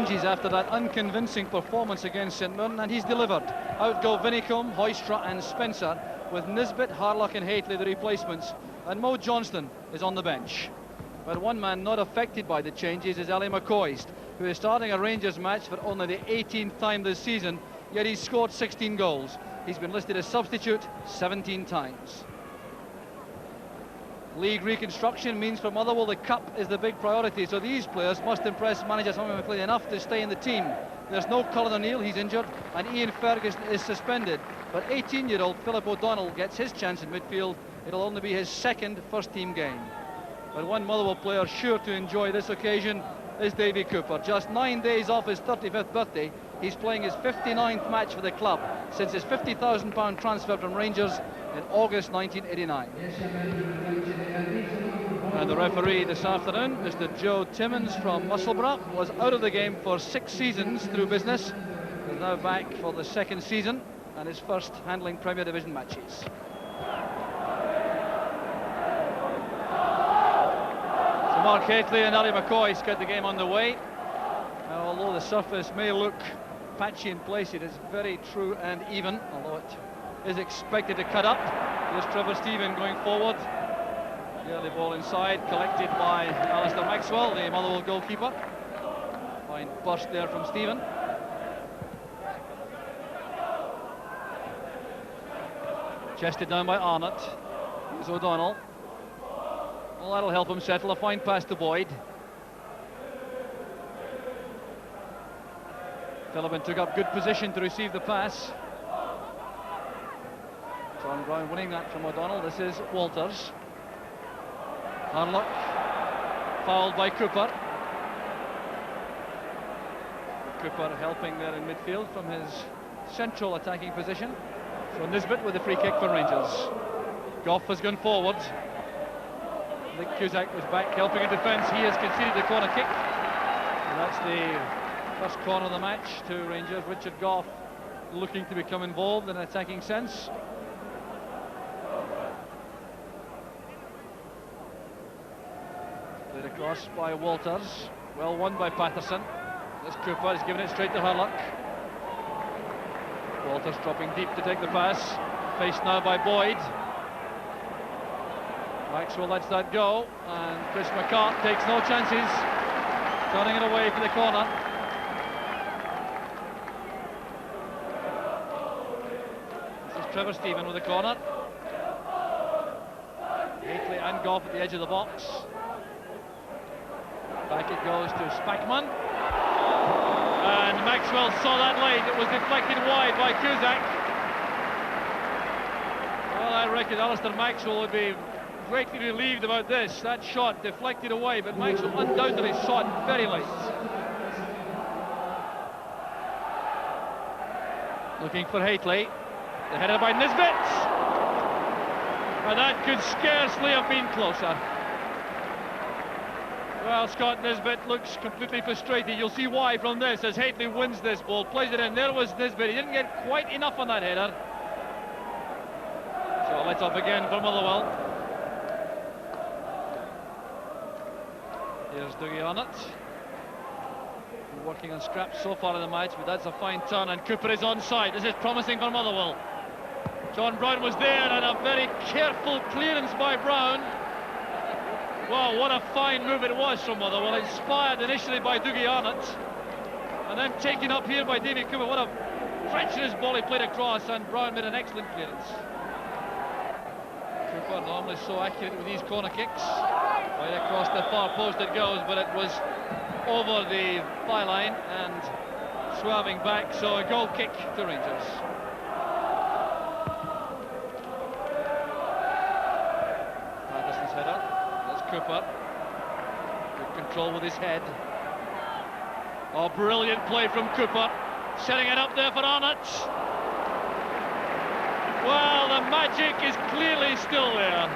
changes after that unconvincing performance against St Mirren, and he's delivered. Out go Vinicombe, Hoystra and Spencer, with Nisbet, Harlock and Haitley the replacements, and Mo Johnston is on the bench. But one man not affected by the changes is Ali McCoist, who is starting a Rangers match for only the 18th time this season, yet he's scored 16 goals. He's been listed as substitute 17 times. League reconstruction means for Motherwell the cup is the big priority, so these players must impress manager Tommy McLean enough to stay in the team. There's no Colin O'Neill, he's injured, and Ian Ferguson is suspended. But 18-year-old Philip O'Donnell gets his chance in midfield. It'll only be his second first-team game. But one Motherwell player sure to enjoy this occasion is Davy Cooper. Just 9 days off his 35th birthday, he's playing his 59th match for the club since his £50,000 transfer from Rangers in August 1989. And the referee this afternoon, Mr. Joe Timmins from Musselburgh, was out of the game for 6 seasons through business. He's now back for the second season and his first handling Premier Division matches. So Mark Haitley and Ali McCoist get the game underway. Now, although the surface may look patchy in place, it is very true and even, although it is expected to cut up. Here's Trevor Stephen going forward. The early ball inside, collected by Alistair Maxwell, the Motherwell goalkeeper. Fine burst there from Stephen. Chested down by Arnott. Here's O'Donnell. Well, that'll help him settle. A fine pass to Boyd. Phillipen took up good position to receive the pass. John Brown winning that from O'Donnell. This is Walters. Harlock fouled by Cooper. Cooper helping there in midfield from his central attacking position. So Nisbet with the free kick for Rangers. Gough has gone forward. Nick Cusack was back helping in defence. He has conceded the corner kick. And that's the first corner of the match to Rangers. Richard Gough looking to become involved in an attacking sense. Played across by Walters. Well won by Patterson. This Cooper is giving it straight to Harlock. Walters dropping deep to take the pass. Faced now by Boyd. Maxwell lets that go, and Chris McCart takes no chances, turning it away for the corner. This is Trevor Stephen with the corner. Haitley and Gough at the edge of the box. Back it goes to Spackman. And Maxwell saw that late. It was deflected wide by Cusack. Well, I reckon Alistair Maxwell would be greatly relieved about this. That shot deflected away, but Maxwell undoubtedly saw it very late. Looking for Haitley. The header by Nisbet. And that could scarcely have been closer. Well, Scott Nisbet looks completely frustrated. You'll see why from this, as Haitley wins this ball, plays it in. There was Nisbet. He didn't get quite enough on that header. So let's up again for Motherwell. Here's Dougie Arnott. Working on scraps so far in the match, but that's a fine turn, and Cooper is onside. This is promising for Motherwell. John Brown was there, and a very careful clearance by Brown. Wow, what a fine move it was from Motherwell, inspired initially by Dougie Arnott, and then taken up here by Davy Cooper. What a treacherous ball he played across, and Brown made an excellent clearance. Cooper normally so accurate with these corner kicks. Right across the far post it goes, but it was over the byline and swerving back, so a goal kick to Rangers. Patterson's header. Cooper, good control with his head. Oh, brilliant play from Cooper, setting it up there for Arnott. Well, the magic is clearly still there.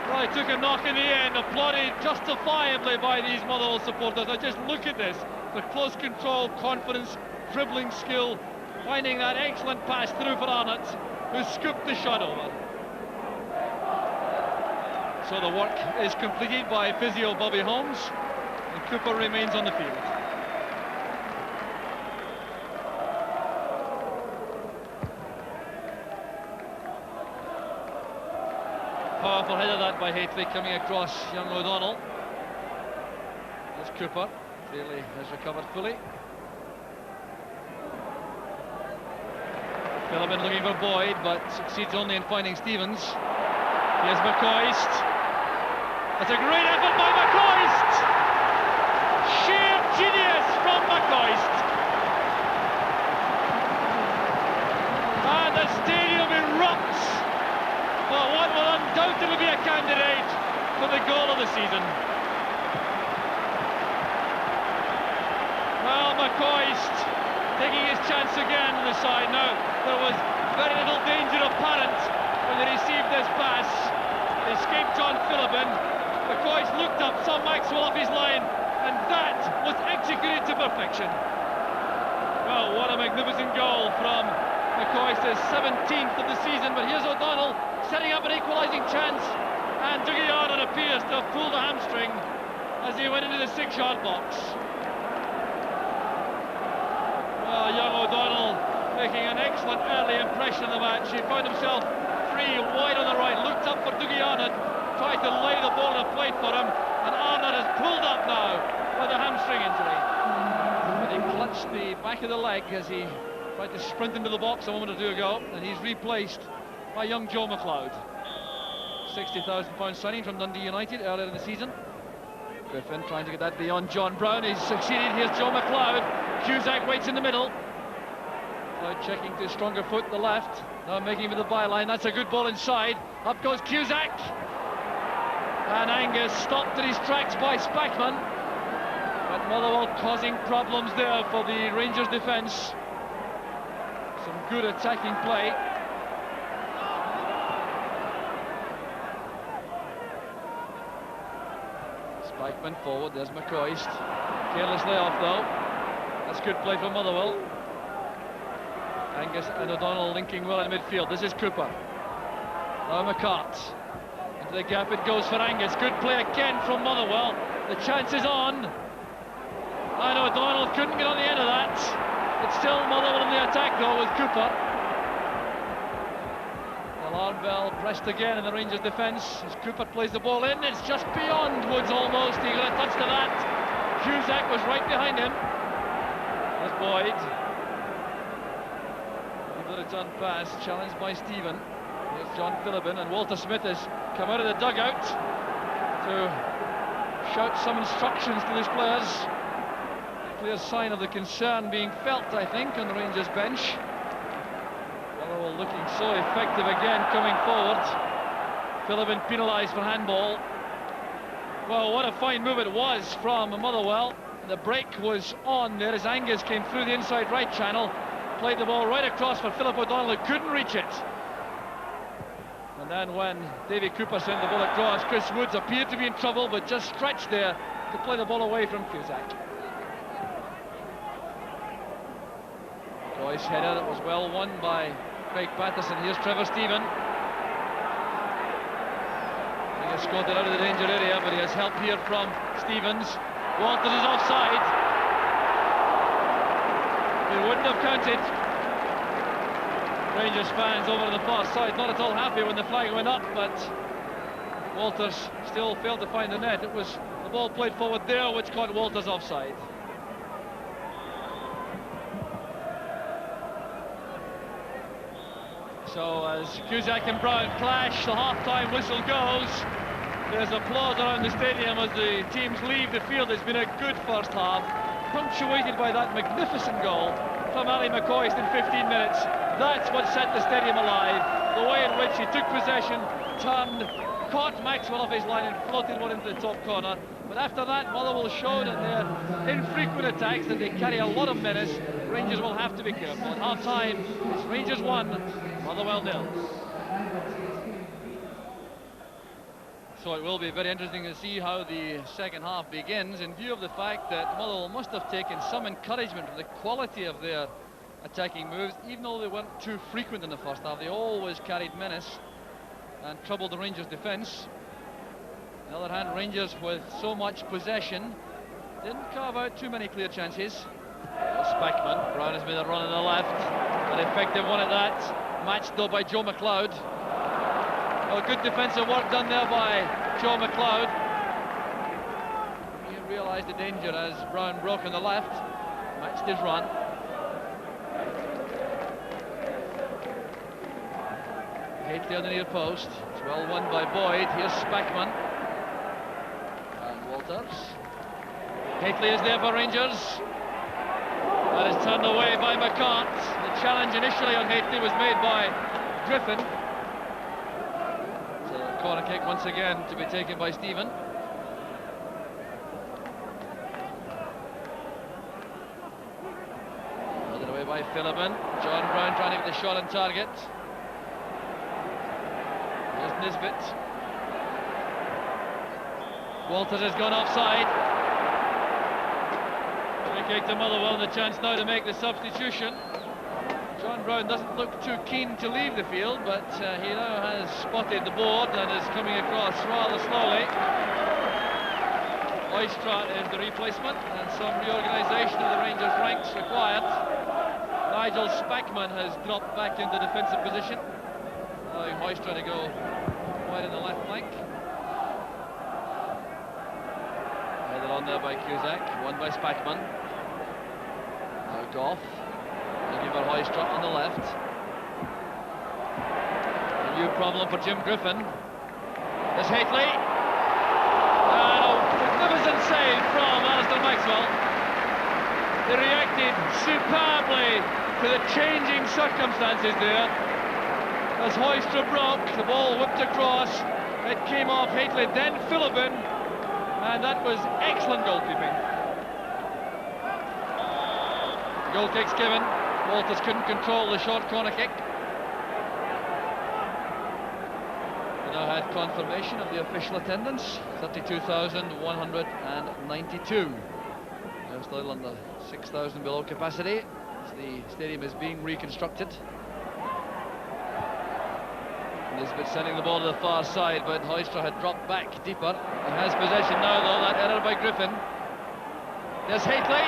Well, he took a knock in the end, applauded justifiably by these Motherwell supporters. Now just look at this, the close control, confidence, dribbling skill, finding that excellent pass through for Arnott, who scooped the shot over. So the work is completed by physio Bobby Holmes, and Cooper remains on the field. Powerful header that by Hately coming across young O'Donnell. There's Cooper, clearly has recovered fully. Phillips looking for Boyd, but succeeds only in finding Stevens. Here's McCoist. That's a great effort by McCoist! Sheer genius from McCoist! And the stadium erupts for what will undoubtedly be a candidate for the goal of the season. Well, McCoist taking his chance again on the side. Now, there was very little danger apparent when they received this pass. It escaped John Phillips. McCoist looked up, saw Maxwell off his line, and that was executed to perfection. Well, what a magnificent goal from McCoist, his 17th of the season. But here's O'Donnell setting up an equalising chance, and Dougie Arnold appears to have pulled a hamstring as he went into the 6-yard box. Well, young O'Donnell making an excellent early impression of the match. He found himself free, wide on the right, looked up for Dougie Arnold, tried to lay the ball on a plate for him, and Arnold has pulled up now with a hamstring injury. But he clutched the back of the leg as he tried to sprint into the box a moment or two ago, and he's replaced by young Joe McLeod. £60,000 signing from Dundee United earlier in the season. Griffin trying to get that beyond John Brown. He's succeeded. Here's Joe McLeod. Cusack waits in the middle. McLeod checking to stronger foot, the left. Now making with the byline. That's a good ball inside. Up goes Cusack. And Angus stopped in his tracks by Spackman. But Motherwell causing problems there for the Rangers defence. Some good attacking play. Spackman forward, there's McCoist. Careless layoff though. That's good play from Motherwell. Angus and O'Donnell linking well in midfield. This is Cooper. Now McCart. Into the gap it goes for Angus. Good play again from Motherwell. The chance is on. And O'Donnell couldn't get on the end of that. It's still Motherwell in the attack though with Cooper. Alarm bell pressed again in the Rangers defence as Cooper plays the ball in. It's just beyond Woods almost. He got a touch to that. Cusack was right behind him. There's Boyd. Give the return pass, challenged by Stephen. Here's John Phillips, and Walter Smith has come out of the dugout to shout some instructions to his players. A clear sign of the concern being felt, I think, on the Rangers bench. Motherwell looking so effective again coming forward. Phillips penalised for handball. Well, what a fine move it was from Motherwell. The break was on there as Angus came through the inside right channel, played the ball right across for Philip O'Donnell, who couldn't reach it. And then when Davy Cooper sent the ball across, Chris Woods appeared to be in trouble, but just stretched there to play the ball away from Cusack. Joyce header that was well won by Craig Patterson. Here's Trevor Stephen. He has scored it out of the danger area, but he has help here from Stevens. Walters is offside. It wouldn't have counted. Rangers fans over on the far side not at all happy when the flag went up, but Walters still failed to find the net. It was the ball played forward there which caught Walters offside. So as Cusack and Brown clash, the half-time whistle goes. There's applause around the stadium as the teams leave the field. It's been a good first half, punctuated by that magnificent goal from Ali McCoist in 15 minutes. That's what set the stadium alive. The way in which he took possession, turned, caught Maxwell off his line and floated one into the top corner. But after that, Motherwell showed in their infrequent attacks that they carry a lot of menace. Rangers will have to be careful. At half-time, it's Rangers 1, Motherwell 0. So it will be very interesting to see how the second half begins, in view of the fact that Motherwell must have taken some encouragement from the quality of their attacking moves. Even though they weren't too frequent in the first half, they always carried menace and troubled the Rangers defence. On the other hand, Rangers with so much possession didn't carve out too many clear chances. Spackman, Brown has made a run on the left, an effective one at that, matched though by Joe McLeod. Well, good defensive work done there by Joe McLeod. He realised the danger as Brown broke on the left, matched his run. Hateley on the near post. It's well won by Boyd. Here's Spackman. And Walters. Hateley is there for Rangers. That is turned away by McCart. The challenge initially on Hateley was made by Griffin. So a corner kick once again to be taken by Stephen. Held away by Phillippen. John Brown trying to get the shot on target. Here's Nisbet. Walters has gone offside. Free kick to Motherwell, and the chance now to make the substitution. John Brown doesn't look too keen to leave the field, but he now has spotted the board and is coming across rather slowly. Oystra is the replacement, and some reorganisation of the Rangers' ranks required. Nigel Spackman has dropped back into defensive position, allowing Oystra to go wide in the left flank. Headed on there by Cusack, won by Spackman. Now Goff. Looking for Hoystra on the left. A new problem for Jim Griffin. There's Hateley. And a magnificent save from Alistair Maxwell. They reacted superbly to the changing circumstances there. As Hoystra broke, the ball whipped across. It came off Hateley, then Phillippen. And that was excellent goalkeeping. Goal kick's given. Walters couldn't control the short corner kick. We now had confirmation of the official attendance, 32,192. Now still under 6,000 below capacity, as the stadium is being reconstructed. Nisbet sending the ball to the far side, but Hoystra had dropped back deeper. He has possession now, though. That error by Griffin. There's Hateley.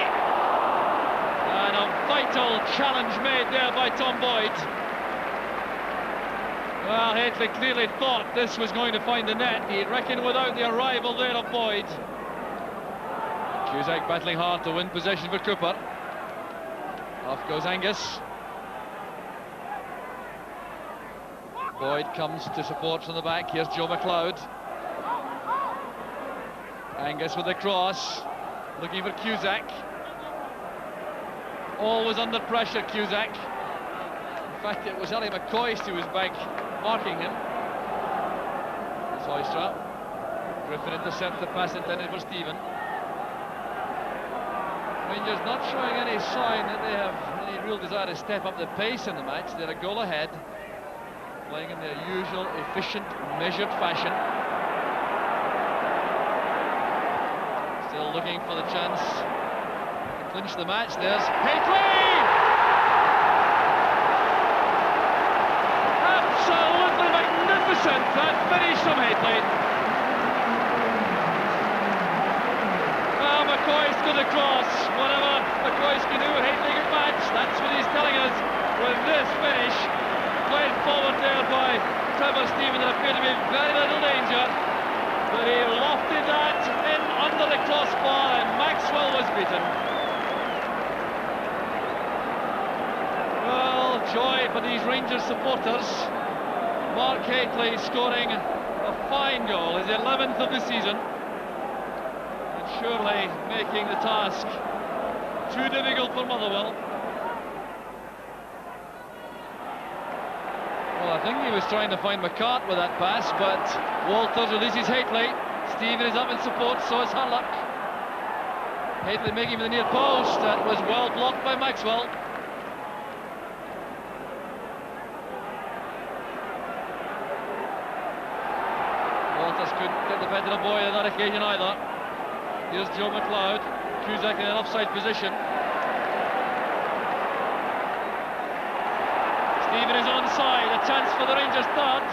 And a vital challenge made there by Tom Boyd. Well, Hateley clearly thought this was going to find the net. He reckoned without the arrival there of Boyd. Cusack battling hard to win possession for Cooper. Off goes Angus. Boyd comes to support from the back. Here's Joe McLeod. Angus with the cross, looking for Cusack. Always under pressure, Cusack. In fact, it was Ali McCoist who was back marking him. It's Hoystra. Griffin intercepts the pass intended for Stephen. Rangers not showing any sign that they have any real desire to step up the pace in the match. They're a goal ahead, playing in their usual efficient, measured fashion. Still looking for the chance to clinch the match. There's Hateley! Absolutely magnificent, that finish from Hateley. Well, McCoist got across. Whatever McCoist can do, Hateley got matched. That's what he's telling us with this finish. Played forward there by Trevor Stephen, there appeared to be very little danger, but he lofted that in under the crossbar and Maxwell was beaten. Well, joy for these Rangers supporters. Mark Hateley scoring a fine goal, his 11th of the season, and surely making the task too difficult for Motherwell. Well, I think he was trying to find McCart with that pass, but Walters releases Hateley. Stephen is up in support, so is Harlock. Hateley making for the near post. That was well blocked by Maxwell. Walters couldn't get the better of Boyd on that occasion either. Here's Joe McLeod. Cusack in an offside position. Stephen is onside, a chance for the Rangers third.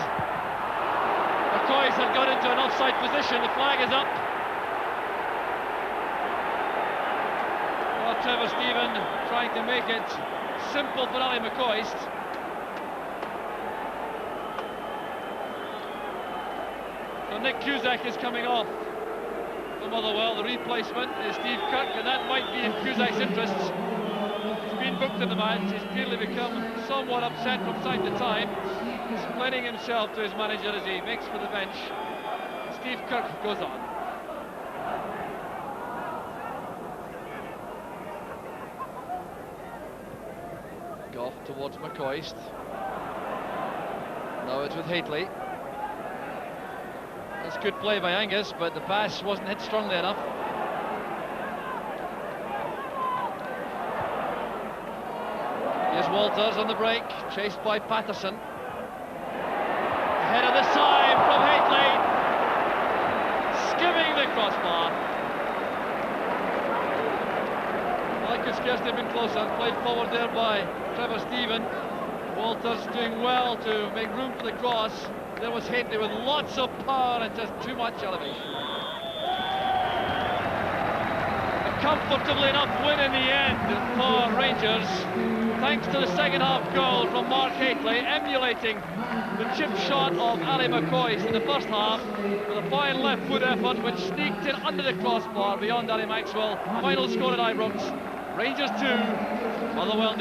McCoy had got into an offside position, the flag is up. Well, Trevor Stephen trying to make it simple for Ali McCoist. So Nick Cusack is coming off for Motherwell. The replacement is Steve Kirk, and that might be in Cusack's interests. He's been booked in the match. He's clearly become somewhat upset from time to time, explaining himself to his manager as he makes for the bench. Steve Kirk goes on. Goff towards McCoist. Now it's with Haitley. That's good play by Angus, but the pass wasn't hit strongly enough. Here's Walters on the break, chased by Patterson. Ahead of the side from Haitley, skimming the crossbar. Well, that could scarcely have been closer. Played forward there by Trevor Stephen. Walters doing well to make room for the cross. There was Haitley with lots of power and just too much elevation. A comfortably enough win in the end for Rangers, thanks to the second half goal from Mark Haitley, emulating the chip shot of Ali McCoist in the first half, with a fine left foot effort which sneaked in under the crossbar beyond Ali Maxwell. Final score at Ibrox, Rangers 2, Motherwell 0.